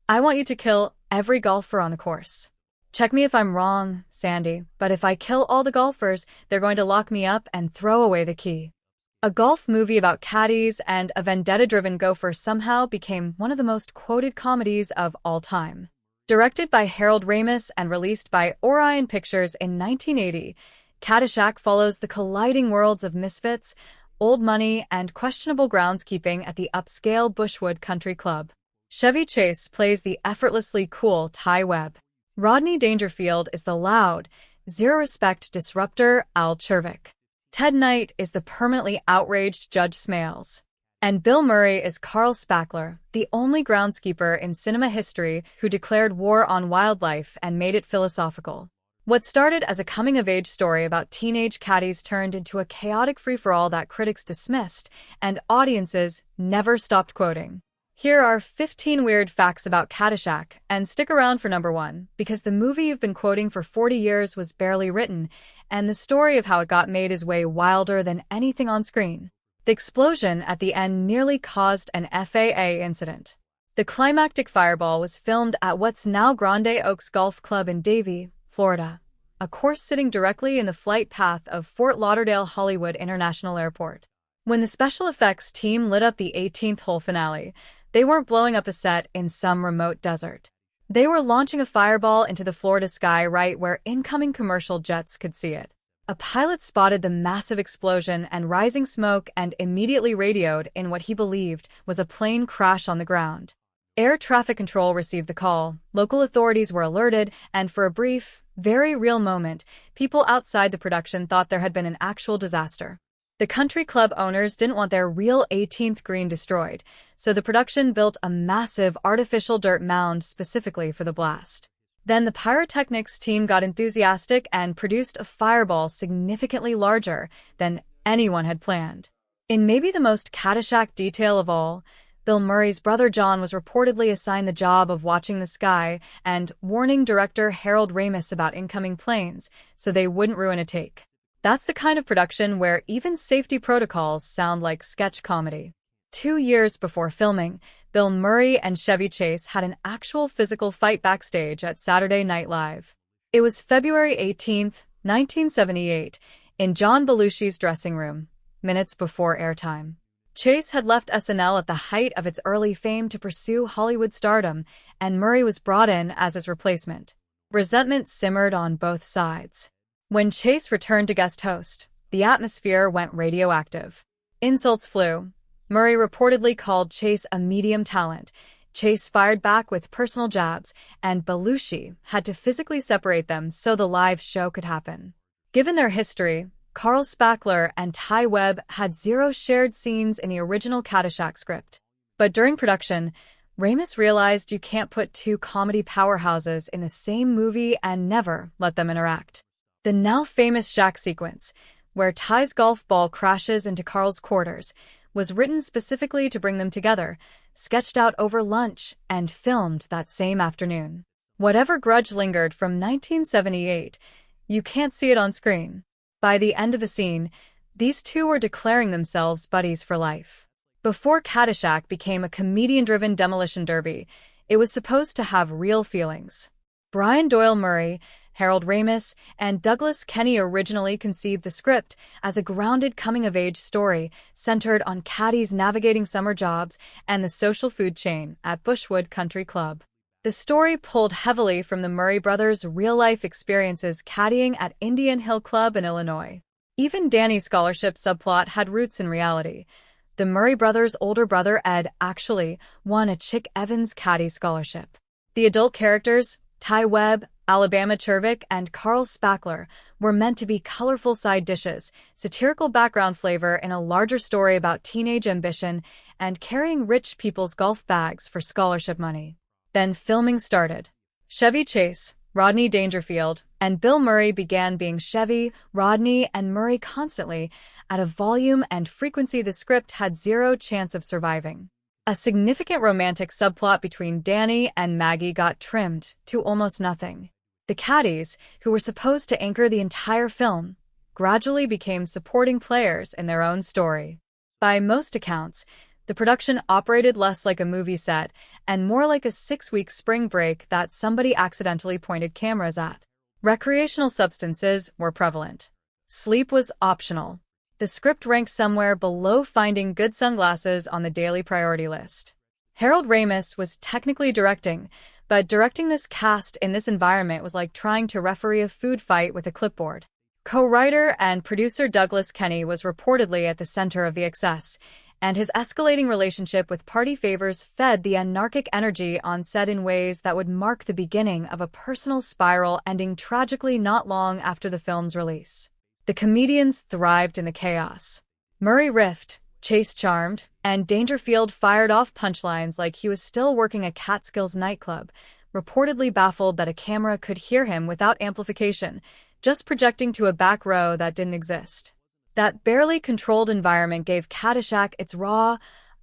I want you to kill every golfer on the course. Check me if I'm wrong, Sandy, but if I kill all the golfers, they're going to lock me up and throw away the key. A golf movie about caddies and a vendetta-driven gopher somehow became one of the most quoted comedies of all time. Directed by Harold Ramis and released by Orion Pictures in 1980, Caddyshack follows the colliding worlds of misfits, old money, and questionable groundskeeping at the upscale Bushwood Country Club. Chevy Chase plays the effortlessly cool Ty Webb. Rodney Dangerfield is the loud, zero-respect disruptor Al Chervick. Ted Knight is the permanently outraged Judge Smales. And Bill Murray is Carl Spackler, the only groundskeeper in cinema history who declared war on wildlife and made it philosophical. What started as a coming-of-age story about teenage caddies turned into a chaotic free-for-all that critics dismissed and audiences never stopped quoting. Here are 15 weird facts about Caddyshack, and stick around for number 1, because the movie you've been quoting for 40 years was barely written, and the story of how it got made is way wilder than anything on screen. The explosion at the end nearly caused an FAA incident. The climactic fireball was filmed at what's now Grande Oaks Golf Club in Davie, Florida, a course sitting directly in the flight path of Fort Lauderdale-Hollywood International Airport. When the special effects team lit up the 18th hole finale, they weren't blowing up a set in some remote desert. They were launching a fireball into the Florida sky right where incoming commercial jets could see it. A pilot spotted the massive explosion and rising smoke and immediately radioed in what he believed was a plane crash on the ground. Air traffic control received the call, local authorities were alerted, and for a brief, very real moment, people outside the production thought there had been an actual disaster. The country club owners didn't want their real 18th green destroyed, so the production built a massive artificial dirt mound specifically for the blast. Then the pyrotechnics team got enthusiastic and produced a fireball significantly larger than anyone had planned. In maybe the most Caddyshack detail of all, Bill Murray's brother John was reportedly assigned the job of watching the sky and warning director Harold Ramis about incoming planes so they wouldn't ruin a take. That's the kind of production where even safety protocols sound like sketch comedy. 2 years before filming, Bill Murray and Chevy Chase had an actual physical fight backstage at Saturday Night Live. It was February 18, 1978, in John Belushi's dressing room, minutes before airtime. Chase had left SNL at the height of its early fame to pursue Hollywood stardom, and Murray was brought in as his replacement. Resentment simmered on both sides. When Chase returned to guest host, the atmosphere went radioactive. Insults flew. Murray reportedly called Chase a medium talent. Chase fired back with personal jabs, and Belushi had to physically separate them so the live show could happen. Given their history, Carl Spackler and Ty Webb had 0 shared scenes in the original Caddyshack script. But during production, Ramis realized you can't put 2 comedy powerhouses in the same movie and never let them interact. The now famous Shack sequence, where Ty's golf ball crashes into Carl's quarters, was written specifically to bring them together, sketched out over lunch, and filmed that same afternoon. Whatever grudge lingered from 1978, you can't see it on screen. By the end of the scene, these two were declaring themselves buddies for life. Before Caddyshack became a comedian-driven demolition derby, it was supposed to have real feelings. Brian Doyle Murray, Harold Ramis, and Douglas Kenney originally conceived the script as a grounded coming-of-age story centered on caddies navigating summer jobs and the social food chain at Bushwood Country Club. The story pulled heavily from the Murray brothers' real-life experiences caddying at Indian Hill Club in Illinois. Even Danny's scholarship subplot had roots in reality. The Murray brothers' older brother Ed actually won a Chick Evans caddy scholarship. The adult characters, Ty Webb, Alabama Chervick, and Carl Spackler, were meant to be colorful side dishes, satirical background flavor in a larger story about teenage ambition, and carrying rich people's golf bags for scholarship money. Then filming started. Chevy Chase, Rodney Dangerfield, and Bill Murray began being Chevy, Rodney, and Murray constantly, at a volume and frequency the script had 0 chance of surviving. A significant romantic subplot between Danny and Maggie got trimmed to almost nothing. The caddies, who were supposed to anchor the entire film, gradually became supporting players in their own story. By most accounts, The production operated less like a movie set and more like a 6-week spring break that somebody accidentally pointed cameras at. Recreational substances were prevalent. Sleep was optional. The script ranked somewhere below finding good sunglasses on the daily priority list. Harold Ramis was technically directing, but directing this cast in this environment was like trying to referee a food fight with a clipboard. Co-writer and producer Douglas Kenney was reportedly at the center of the excess, and his escalating relationship with party favors fed the anarchic energy on set in ways that would mark the beginning of a personal spiral ending tragically not long after the film's release. The comedians thrived in the chaos. Murray riffed, Chase charmed, and Dangerfield fired off punchlines like he was still working a Catskills nightclub, reportedly baffled that a camera could hear him without amplification, just projecting to a back row that didn't exist. That barely controlled environment gave Caddyshack its raw,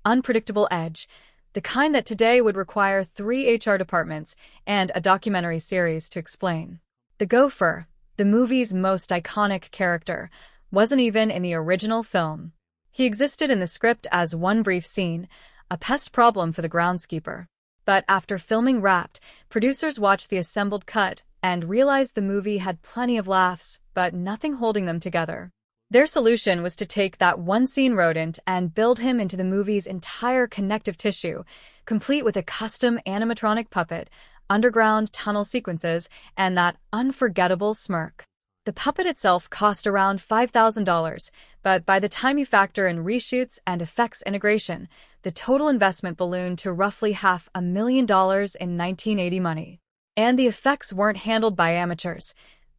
unpredictable edge, the kind that today would require 3 HR departments and a documentary series to explain. The gopher, the movie's most iconic character, wasn't even in the original film. He existed in the script as one brief scene, a pest problem for the groundskeeper. But after filming wrapped, producers watched the assembled cut and realized the movie had plenty of laughs, but nothing holding them together. Their solution was to take that one-scene rodent and build him into the movie's entire connective tissue, complete with a custom animatronic puppet, underground tunnel sequences, and that unforgettable smirk. The puppet itself cost around $5,000, but by the time you factor in reshoots and effects integration, the total investment ballooned to roughly $500,000 in 1980 money. And the effects weren't handled by amateurs.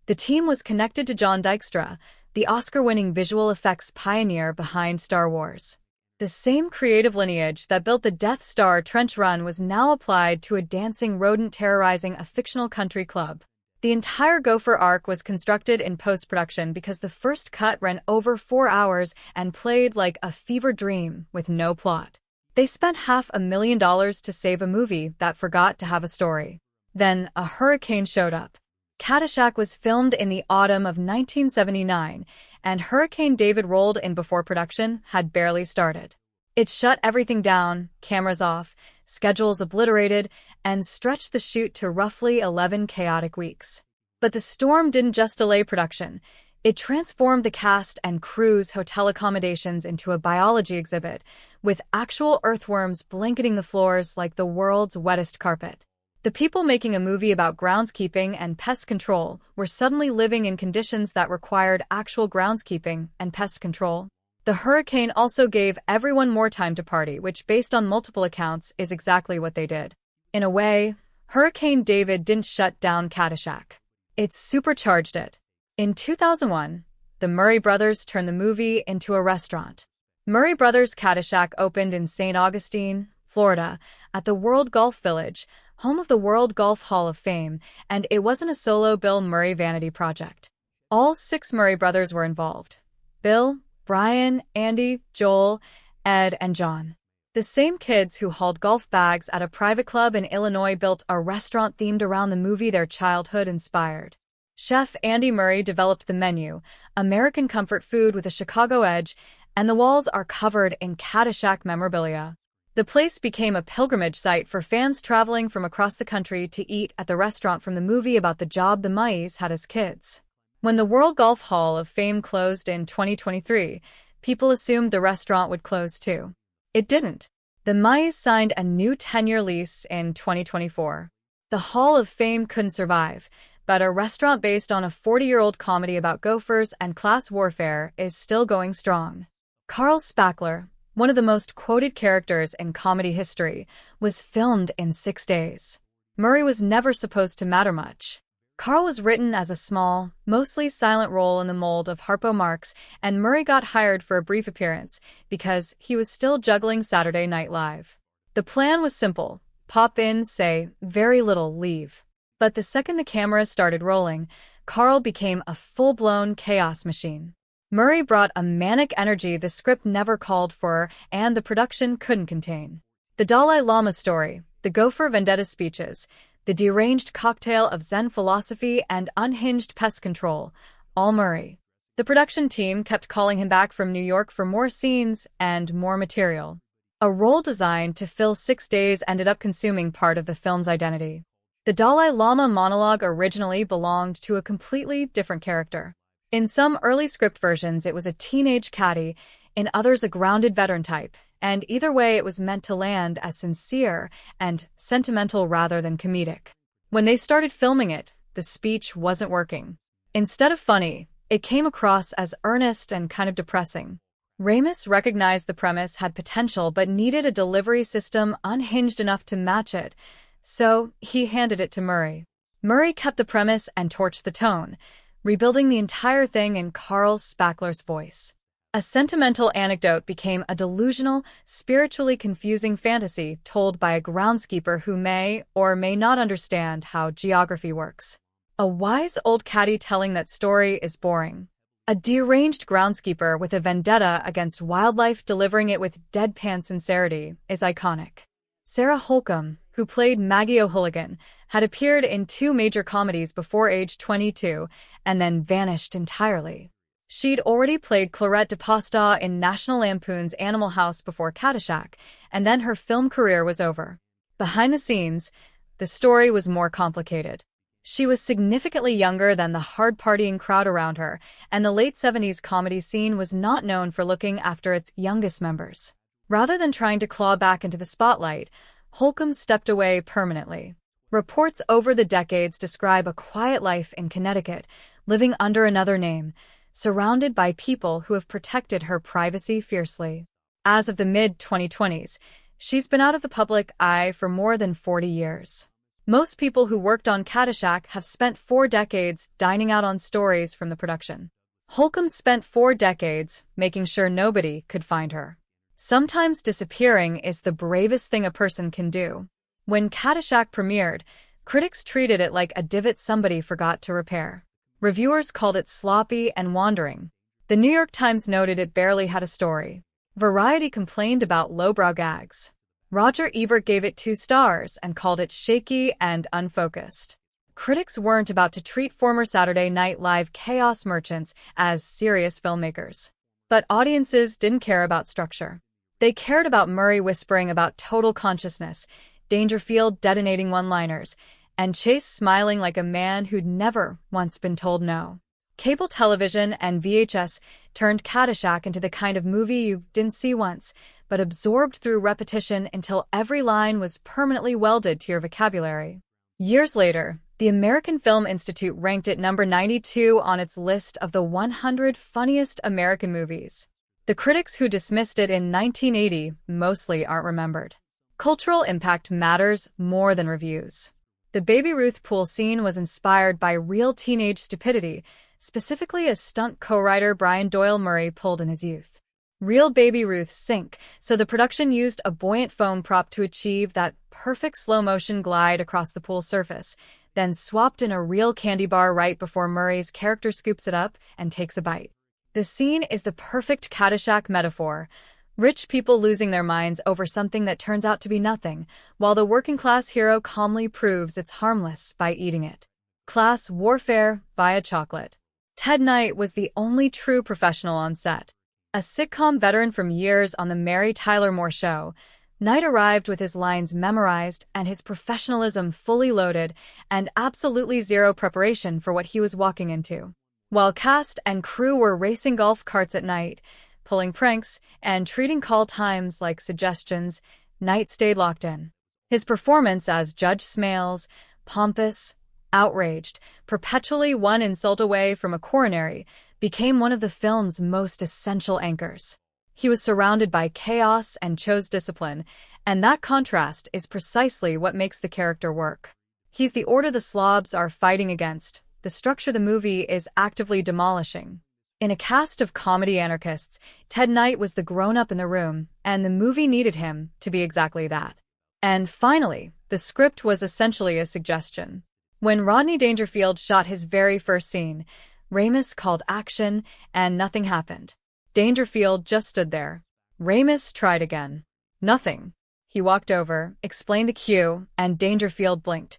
The team was connected to John Dykstra, the Oscar-winning visual effects pioneer behind Star Wars. The same creative lineage that built the Death Star trench run was now applied to a dancing rodent terrorizing a fictional country club. The entire gopher arc was constructed in post-production because the first cut ran over 4 hours and played like a fever dream with no plot. They spent $500,000 to save a movie that forgot to have a story. Then a hurricane showed up. Caddyshack was filmed in the autumn of 1979, and Hurricane David rolled in before production had barely started. It shut everything down, cameras off, schedules obliterated, and stretched the shoot to roughly 11 chaotic weeks. But the storm didn't just delay production. It transformed the cast and crew's hotel accommodations into a biology exhibit, with actual earthworms blanketing the floors like the world's wettest carpet. The people making a movie about groundskeeping and pest control were suddenly living in conditions that required actual groundskeeping and pest control. The hurricane also gave everyone more time to party, which, based on multiple accounts, is exactly what they did. In a way, Hurricane David didn't shut down Caddyshack. It supercharged it. In 2001, the Murray brothers turned the movie into a restaurant. Murray Brothers Caddyshack opened in St. Augustine, Florida, at the World Golf Village, home of the World Golf Hall of Fame, and it wasn't a solo Bill Murray vanity project. All 6 Murray brothers were involved. Bill, Brian, Andy, Joel, Ed, and John. The same kids who hauled golf bags at a private club in Illinois built a restaurant themed around the movie their childhood inspired. Chef Andy Murray developed the menu, American comfort food with a Chicago edge, and the walls are covered in Caddyshack memorabilia. The place became a pilgrimage site for fans traveling from across the country to eat at the restaurant from the movie about the job the Murrays had as kids. When the World Golf Hall of Fame closed in 2023, people assumed the restaurant would close too. It didn't. The Murrays signed a new 10-year lease in 2024. The Hall of Fame couldn't survive, but a restaurant based on a 40-year-old comedy about gophers and class warfare is still going strong. Carl Spackler, one of the most quoted characters in comedy history, was filmed in 6 days. Murray was never supposed to matter much. Carl was written as a small, mostly silent role in the mold of Harpo Marx, and Murray got hired for a brief appearance because he was still juggling Saturday Night Live. The plan was simple: pop in, say very little, leave. But the second the camera started rolling, Carl became a full-blown chaos machine. Murray brought a manic energy the script never called for and the production couldn't contain. The Dalai Lama story, the gopher vendetta speeches, the deranged cocktail of Zen philosophy and unhinged pest control, all Murray. The production team kept calling him back from New York for more scenes and more material. A role designed to fill 6 days ended up consuming part of the film's identity. The Dalai Lama monologue originally belonged to a completely different character. In some early script versions, it was a teenage caddy, in others a grounded veteran type, and either way it was meant to land as sincere and sentimental rather than comedic. When they started filming it, the speech wasn't working. Instead of funny, it came across as earnest and kind of depressing. Ramis recognized the premise had potential but needed a delivery system unhinged enough to match it, so he handed it to Murray. Murray kept the premise and torched the tone, rebuilding the entire thing in Carl Spackler's voice. A sentimental anecdote became a delusional, spiritually confusing fantasy told by a groundskeeper who may or may not understand how geography works. A wise old caddy telling that story is boring. A deranged groundskeeper with a vendetta against wildlife delivering it with deadpan sincerity is iconic. Sarah Holcomb, who played Maggie O'Hooligan, had appeared in 2 major comedies before age 22 and then vanished entirely. She'd already played Clarette DePasta in National Lampoon's Animal House before Caddyshack, and then her film career was over. Behind the scenes, the story was more complicated. She was significantly younger than the hard-partying crowd around her, and the late 70s comedy scene was not known for looking after its youngest members. Rather than trying to claw back into the spotlight, Holcomb stepped away permanently. Reports over the decades describe a quiet life in Connecticut, living under another name, surrounded by people who have protected her privacy fiercely. As of the mid-2020s, she's been out of the public eye for more than 40 years. Most people who worked on Caddyshack have spent 4 decades dining out on stories from the production. Holcomb spent 4 decades making sure nobody could find her. Sometimes disappearing is the bravest thing a person can do. When Caddyshack premiered, critics treated it like a divot somebody forgot to repair. Reviewers called it sloppy and wandering. The New York Times noted it barely had a story. Variety complained about lowbrow gags. Roger Ebert gave it 2 stars and called it shaky and unfocused. Critics weren't about to treat former Saturday Night Live chaos merchants as serious filmmakers. But audiences didn't care about structure. They cared about Murray whispering about total consciousness, Dangerfield detonating one-liners, and Chase smiling like a man who'd never once been told no. Cable television and VHS turned Caddyshack into the kind of movie you didn't see once, but absorbed through repetition until every line was permanently welded to your vocabulary. Years later, the American Film Institute ranked it number 92 on its list of the 100 funniest American movies. The critics who dismissed it in 1980 mostly aren't remembered. Cultural impact matters more than reviews. The Baby Ruth pool scene was inspired by real teenage stupidity, specifically a stunt co-writer Brian Doyle Murray pulled in his youth. Real Baby Ruths sink, so the production used a buoyant foam prop to achieve that perfect slow-motion glide across the pool surface, then swapped in a real candy bar right before Murray's character scoops it up and takes a bite. The scene is the perfect Caddyshack metaphor. Rich people losing their minds over something that turns out to be nothing, while the working-class hero calmly proves it's harmless by eating it. Class warfare via chocolate. Ted Knight was the only true professional on set. A sitcom veteran from years on the Mary Tyler Moore Show, Knight arrived with his lines memorized and his professionalism fully loaded and absolutely zero preparation for what he was walking into. While cast and crew were racing golf carts at night, pulling pranks, and treating call times like suggestions, Knight stayed locked in. His performance as Judge Smales, pompous, outraged, perpetually one insult away from a coronary, became one of the film's most essential anchors. He was surrounded by chaos and chose discipline, and that contrast is precisely what makes the character work. He's the order the slobs are fighting against, the structure the movie is actively demolishing. In a cast of comedy anarchists, Ted Knight was the grown-up in the room, and the movie needed him to be exactly that. And finally, the script was essentially a suggestion. When Rodney Dangerfield shot his very first scene, Ramis called action, and nothing happened. Dangerfield just stood there. Ramis tried again. Nothing. He walked over, explained the cue, and Dangerfield blinked.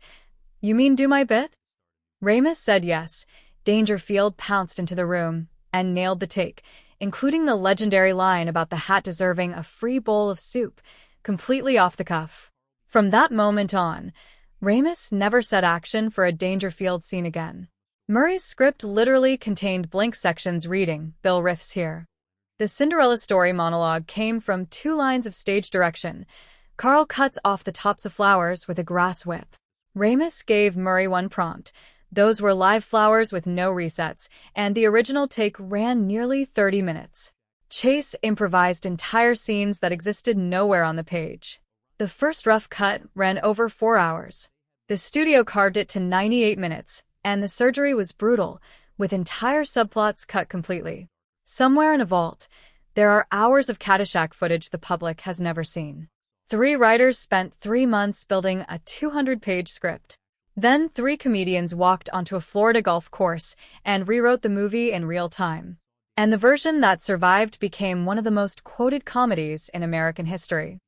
"You mean do my bit?" Ramis said yes. Dangerfield pounced into the room and nailed the take. including the legendary line about the hat deserving a free bowl of soup, completely off the cuff. From that moment on, Ramis never set action for a Dangerfield scene again. Murray's script literally contained blank sections reading, "Bill riffs here." The Cinderella story monologue came from 2 lines of stage direction. Carl cuts off the tops of flowers with a grass whip. Ramis gave Murray 1 prompt. Those were live flowers with no resets, and the original take ran nearly 30 minutes. Chase improvised entire scenes that existed nowhere on the page. The first rough cut ran over 4 hours. The studio carved it to 98 minutes, and the surgery was brutal, with entire subplots cut completely. Somewhere in a vault, there are hours of Caddyshack footage the public has never seen. 3 writers spent 3 months building a 200-page script. Then 3 comedians walked onto a Florida golf course and rewrote the movie in real time. And the version that survived became one of the most quoted comedies in American history.